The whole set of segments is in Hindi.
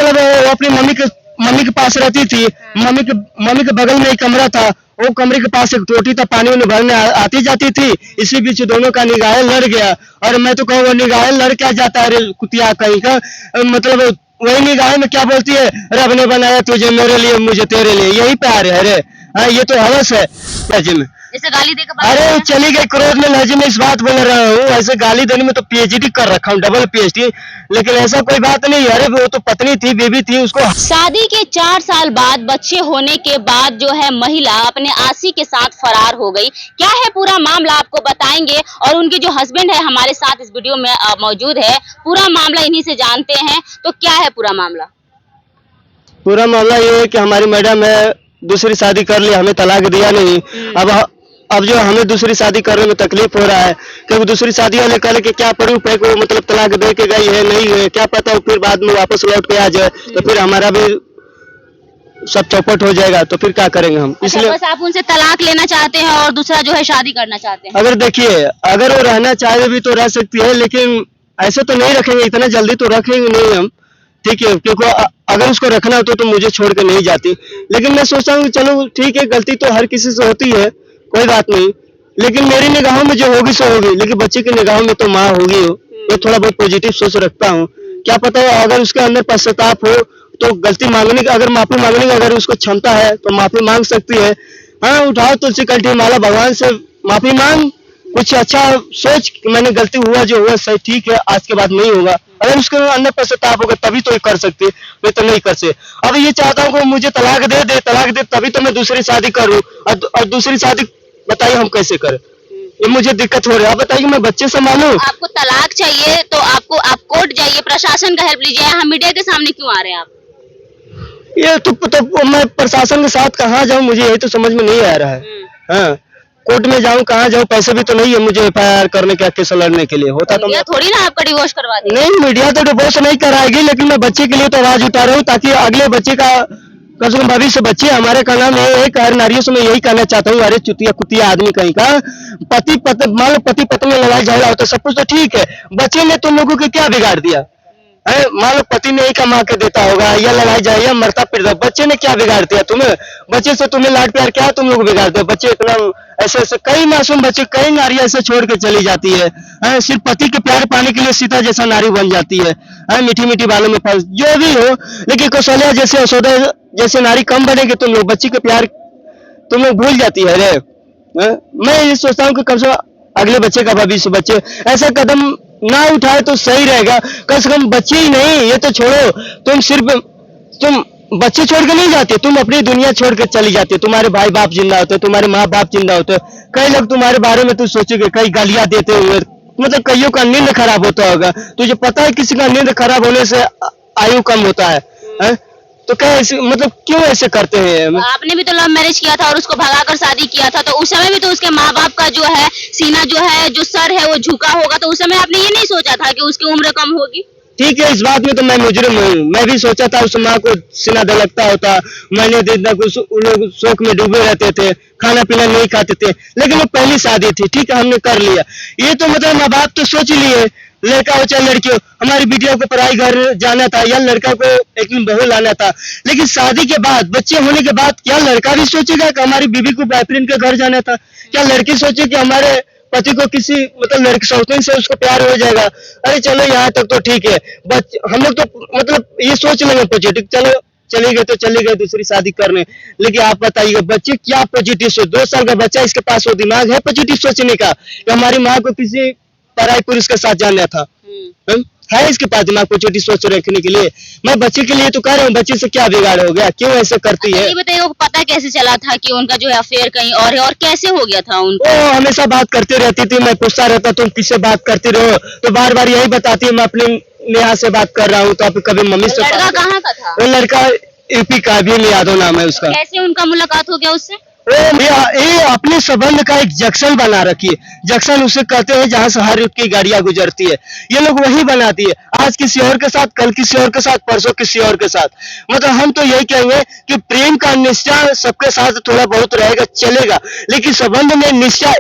मतलब वो अपनी मम्मी के पास रहती थी। मम्मी के बगल में एक कमरा था, वो कमरे के पास एक टोटी था, पानी उन्हें भरने आती जाती थी। इसी बीच दोनों का निगाह लड़ गया। और मैं तो कहूँ वो निगाह लड़ क्या जाता है रे कुतिया कहीं का, मतलब वही निगाह में क्या बोलती है, रब ने बनाया तुझे मेरे लिए मुझे तेरे लिए, यही प्यार है। अरे ये तो हवस है लहजे में। जैसे गाली देकर अरे चली गई क्रोध में लहजे में, इस बात बोल रहा हूँ। ऐसे गाली देने में तो पीएचडी कर रखा हूँ, डबल पीएचडी। लेकिन ऐसा कोई बात नहीं। अरे वो तो पत्नी थी, बेबी थी उसको। शादी के 4 साल बाद बच्चे होने के बाद जो है महिला अपने आशी के साथ फरार हो गई। क्या है पूरा मामला आपको बताएंगे, और उनके जो हस्बैंड है हमारे साथ इस वीडियो में मौजूद है। पूरा मामला इन्हीं से जानते हैं। तो क्या है पूरा मामला? पूरा मामला ये है कि हमारी मैडम है, दूसरी शादी कर ली, हमें तलाक दिया नहीं। अब जो हमें दूसरी शादी करने में तकलीफ हो रहा है, क्योंकि दूसरी शादी वाले कल के क्या प्रूफ है कि वो मतलब तलाक दे के गई है, नहीं है, क्या पता है फिर बाद में वापस लौट के आ जाए, तो फिर हमारा भी सब चौपट हो जाएगा। तो फिर क्या करेंगे हम? इसलिए बस आप उनसे तलाक लेना चाहते हैं और दूसरा जो है शादी करना चाहते हैं। अगर देखिए, अगर वो रहना चाहे भी तो रह सकती है, लेकिन ऐसे तो नहीं रखेंगे, इतना जल्दी तो रखेंगे नहीं हम, ठीक है। क्योंकि अगर उसको रखना होता तो मुझे छोड़ के नहीं जाती। लेकिन मैं सोचता हूँ चलो ठीक है, गलती तो हर किसी से होती है, कोई बात नहीं। लेकिन मेरी निगाहों में जो होगी सो होगी, लेकिन बच्चे की निगाहों में तो माँ होगी हो। ये थोड़ा बहुत पॉजिटिव सोच रखता हूँ। क्या पता है अगर उसके अंदर पश्चाताप हो तो गलती मांगने की, अगर माफी मांगने की अगर उसको क्षमता है तो माफी मांग सकती है। हाँ, उठाओ तुलसी कल्टी माला, भगवान से माफी मांग, कुछ अच्छा सोच, मैंने गलती हुआ जो हुआ सही, ठीक है, आज के बाद नहीं होगा। अगर उसके अंदर पश्चाताप होगा तभी तो ये कर सकती है, मैं तो नहीं कर सकती। अब ये चाहता हूँ कि मुझे तलाक दे तभी तो मैं दूसरी शादी करूँ। और दूसरी शादी बताइए हम कैसे करें? ये मुझे दिक्कत हो रहा है। बताइए मैं बच्चे संभालूं? आपको तलाक चाहिए तो आप कोर्ट जाइए, प्रशासन का हेल्प लीजिए। यहाँ मीडिया के सामने क्यों आ रहे हैं आप? ये तो मैं प्रशासन के साथ कहाँ जाऊँ, मुझे यही तो समझ में नहीं आ रहा है। हाँ, कोर्ट में जाऊँ, कहाँ जाऊँ? पैसे भी तो नहीं है मुझे एफआईआर करने के, केस लड़ने के लिए। होता तो थोड़ी ना आपका डिवोर्स करवा देगी। नहीं, मीडिया तो डिवोर्स नहीं कराएगी, लेकिन मैं बच्चे के लिए तो आवाज उठा रहा हूँ, ताकि अगले बच्चे का कम से कम भविष्य बच्चे। हमारे का नाम है एक, हर नारियों से मैं यही कहना चाहता हूँ, अरे चुतिया कुतिया आदमी कहीं का, मान लो पति पत्नी में लड़ाई झगड़ा होता है, सब कुछ तो ठीक है, बच्चे ने तुम लोगों को क्या बिगाड़ दिया है? मान लो पति ने ही कमा के देता होगा, या लड़ाई जाए या मरता फिरता, बच्चे ने क्या बिगाड़ दिया तुम्हें? बच्चे से तुम्हें लाड प्यार क्या तुम लोग बिगाड़ दो? बच्चे इतना ऐसे ऐसे कई मासूम बच्चे, कई नारियां ऐसे छोड़ के चली जाती है, सिर्फ पति के प्यार पाने के लिए सीता जैसा नारी बन जाती है, मीठी मीठी बालों में फंस, जो भी हो। लेकिन कौशल्या जैसे, यशोदा जैसे नारी कम बनेगी तुम लोग, बच्ची के प्यार तुम लोग भूल जाती है रे। मैं ये सोचता हूँ कि कम से कम अगले बच्चे का भविष्य, बच्चे ऐसा कदम ना उठाए तो सही रहेगा। कम से कम बच्चे ही नहीं, ये तो छोड़ो, तुम बच्चे छोड़ के नहीं जाते, तुम अपनी दुनिया छोड़ के चली जाती है। तुम्हारे भाई बाप जिंदा होते, तुम्हारे माँ बाप जिंदा होते, कई लोग तुम्हारे बारे में तुम सोचोगे, कई गालियां देते हुए, मतलब कईयों का नींद खराब होता होगा। तुझे पता है किसी का नींद खराब होने से आयु कम होता है? तो क्या ऐसे, मतलब क्यों ऐसे करते हैं? आपने भी तो लव मैरिज किया था और उसको भगाकर शादी किया था, तो उस समय भी तो उसके माँ बाप का जो है सीना जो है, जो सर है वो झुका होगा, तो उस समय आपने ये नहीं सोचा था कि उसकी उम्र कम होगी? ठीक है, इस बात में तो मैं मुजरिम हूँ। मैं भी सोचा था उस माँ को सीना धड़कता होता, मैंने देखा कुछ उन लोग शौक में डूबे रहते थे, खाना पीना नहीं खाते थे, लेकिन वो पहली शादी थी, ठीक है, हमने कर लिया। ये तो मतलब माँ बाप तो सोच लिए, लड़का हो चाहे लड़की हो, हमारी बेटियों को पढ़ाई घर जाना था, या लड़का को एक बहू लाना था। लेकिन शादी के बाद, बच्चे होने के बाद, क्या लड़का भी सोचेगा कि हमारी बीवी को बॉयफ्रेंड के घर जाना था? क्या लड़की सोचे कि हमारे पति को किसी मतलब लड़की सौतन से उसको प्यार हो जाएगा? अरे चलो यहाँ तक तो ठीक है, हम लोग तो मतलब ये सोच लेंगे पॉजिटिव, चलो चली गए तो चली गए दूसरी शादी करने। लेकिन आप बताइए बच्चे क्या पॉजिटिव सोच, 2 साल का बच्चा, इसके पास वो दिमाग है पॉजिटिव सोचने का कि हमारी माँ को किसी पराई पुरुष के साथ जाना था? है इसके पास दिमाग पॉजिटिव सोच रखने के लिए? मैं बच्चे के लिए तो कह रहा हूँ, बच्चे से क्या बिगाड़ हो गया, क्यों ऐसे करती है? ये बताइए, वो पता कैसे चला था कि उनका जो है अफेयर कहीं और है, और कैसे हो गया था उनको? वो हमेशा बात करती रहती थी, मैं पूछता रहता तुम किससे बात करती रहो, तो बार बार यही बताती है मैं अपने नेहा से बात कर रहा हूँ, तो आप कभी मम्मी से। लड़का कहाँ का था? वो लड़का यूपी का, भी यादव नाम है उसका। कैसे उनका मुलाकात हो गया उससे? ये अपने संबंध का एक जंक्शन बना रखी है। जंक्शन उसे कहते हैं जहां से हर की गाड़ियां गुजरती है, ये लोग वही बनाती है, आज किसी और के साथ, कल किसी और के साथ, परसों किसी और के साथ। मतलब हम तो यही कहेंगे कि प्रेम का निष्ठा सबके साथ थोड़ा बहुत रहेगा, चलेगा, लेकिन संबंध में निष्ठा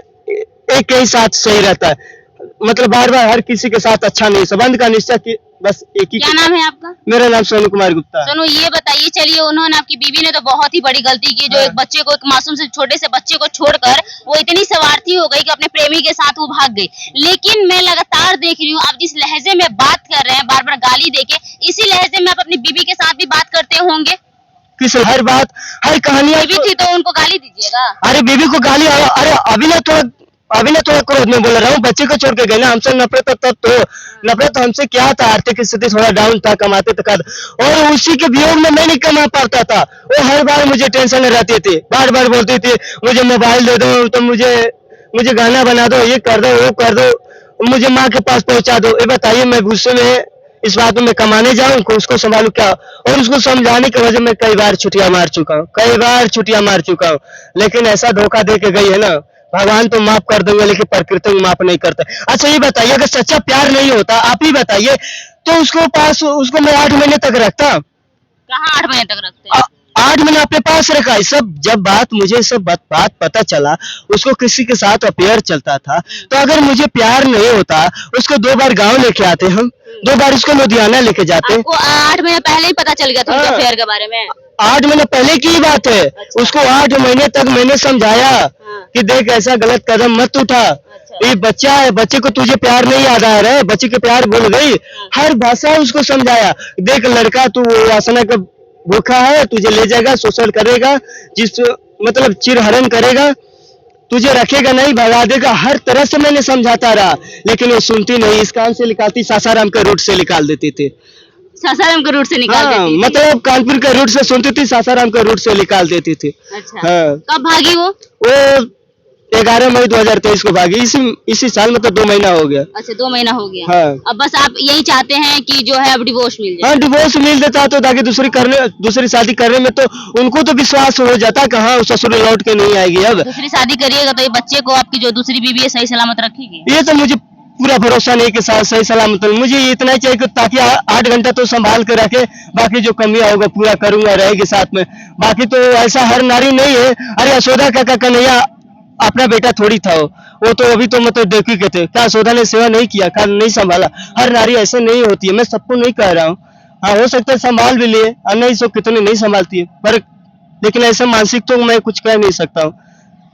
एक ही साथ सही रहता है। मतलब बार बार हर किसी के साथ अच्छा नहीं, संबंध का निश्चय की बस एक ही। क्या नाम है आपका? मेरा नाम सोनू कुमार गुप्ता है। सोनू, ये बताइए, चलिए उन्होंने, आपकी बीवी ने तो बहुत ही बड़ी गलती की, जो हाँ। एक बच्चे को, एक मासूम से छोटे से बच्चे को छोड़कर वो इतनी स्वार्थी हो गई कि अपने प्रेमी के साथ वो भाग गई। लेकिन मैं लगातार देख रही हूँ आप जिस लहजे में बात कर रहे हैं, बार बार गाली देके, इसी लहजे में आप अपनी बीवी के साथ भी बात करते होंगे। किस हर बात हर कहानियां बीवी थी तो उनको गाली दीजिएगा। अरे बीवी को गाली, अरे अभी ना थोड़ा क्रोध में बोल रहा हूँ, बच्चे को छोड़ के गए ना, हमसे नफरत तब तो नफरत तो हमसे क्या था, आर्थिक स्थिति थोड़ा डाउन था, कमाते तक, और उसी के वियोग में मैं नहीं कमा पाता था। वो हर बार मुझे टेंशन रहती थी, बार बार बोलती थी मुझे मोबाइल दे दो, तो मुझे गाना बना दो, ये कर दो, वो कर दो, मुझे माँ के पास पहुंचा दो। ये बताइए मैं गुस्से में इस बात में कमाने जाऊं, उसको संभालू क्या? और उसको समझाने की वजह मैं कई बार छुट्टियां मार चुका हूं, लेकिन ऐसा धोखा दे के गई है ना, भगवान तो माफ कर देंगे लेकिन प्रकृति माफ नहीं करता। अच्छा ये बताइए, अगर सच्चा प्यार नहीं होता, आप ही बताइए, तो उसको मैं 8 महीने तक रखता। कहाँ 8 महीने तक रखते हैं? 8 महीने अपने पास रखा। मुझे सब बात पता चला, उसको किसी के साथ अफेयर चलता था, तो अगर मुझे प्यार नहीं होता, उसको 2 बार गांव लेके आते हम, 2 बार उसको लुधियाना लेके जाते। आपको 8 महीने पहले ही पता चल गया था उनके हाँ। अफेयर के बारे में? 8 महीने पहले की ही बात है। अच्छा। उसको 8 महीने तक मैंने समझाया कि देख ऐसा गलत कदम मत उठा, ये बच्चा है, बच्चे को तुझे प्यार नहीं याद आ रहा है, बच्चे के प्यार भूल गई। हर भाषा उसको समझाया, देख लड़का तू वासना का भूखा है, तुझे ले जाएगा, शोषण करेगा, मतलब चिरहरण करेगा, तुझे रखेगा नहीं, भगा देगा, हर तरह से मैंने समझाता रहा, लेकिन वो सुनती नहीं। इस कान से निकालती, सासाराम के रूट से निकाल देती थी। सासाराम के रूट से निकाल हाँ, देती थी? मतलब कानपुर के रूट से सुनती थी, सासाराम के रूट से निकाल देती थी। अच्छा। हाँ। कब भागी वो? 11 मई 2023 को भागी, इसी साल, मतलब 2 महीना हो गया। अच्छा, 2 महीना हो गया। हाँ। अब बस आप यही चाहते हैं कि जो है अब डिवोर्स मिल जाए? हाँ, डिवोर्स मिल देता तो ताकि दूसरी शादी करने में तो उनको तो विश्वास हो जाता कि हाँ ससुर लौट के नहीं आएगी। अब दूसरी शादी करिएगा तो ये बच्चे को आपकी जो दूसरी बीवी है सही सलामत रखेगी? ये तो मुझे पूरा भरोसा नहीं कि साथ सही सलामत, मुझे इतना ही चाहिए कि ताकि 8 घंटा तो संभाल के रखे, बाकी जो कमियां होगा पूरा करूंगा, रहेगी साथ में। बाकी तो ऐसा हर नारी नहीं है। अरे यशोदा का कन्हैया अपना बेटा थोड़ी था, वो तो अभी तो मतलब देखी के थे, क्या यशोदा ने सेवा नहीं किया, क्या नहीं संभाला? हर नारी ऐसे नहीं होती है, मैं सबको नहीं कह रहा हूँ। हाँ, हो सकता है संभाल भी लिए, और नहीं सो कितनी नहीं संभालती है, पर लेकिन ऐसे मानसिक तो मैं कुछ कह नहीं सकता हूँ।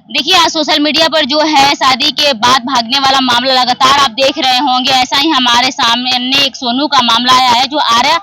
देखिए आज सोशल मीडिया पर जो है शादी के बाद भागने वाला मामला लगातार आप देख रहे होंगे। ऐसा ही हमारे सामने एक सोनू का मामला आया है, जो आरा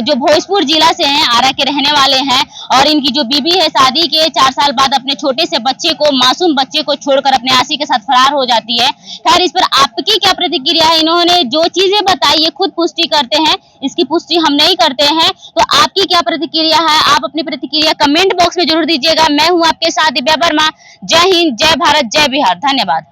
जो भोजपुर जिला से हैं, आरा के रहने वाले हैं, और इनकी जो बीबी है शादी के 4 साल बाद अपने छोटे से बच्चे को, मासूम बच्चे को छोड़कर अपने आशी के साथ फरार हो जाती है। खैर इस पर आपकी क्या प्रतिक्रिया है? इन्होंने जो चीजें बताई ये खुद पुष्टि करते हैं, इसकी पुष्टि हम नहीं करते हैं, तो आपकी क्या प्रतिक्रिया है? आप अपनी प्रतिक्रिया कमेंट बॉक्स में जरूर दीजिएगा। मैं हूँ आपके साथ दिव्या वर्मा। जय हिंद, जय भारत, जय बिहार। धन्यवाद।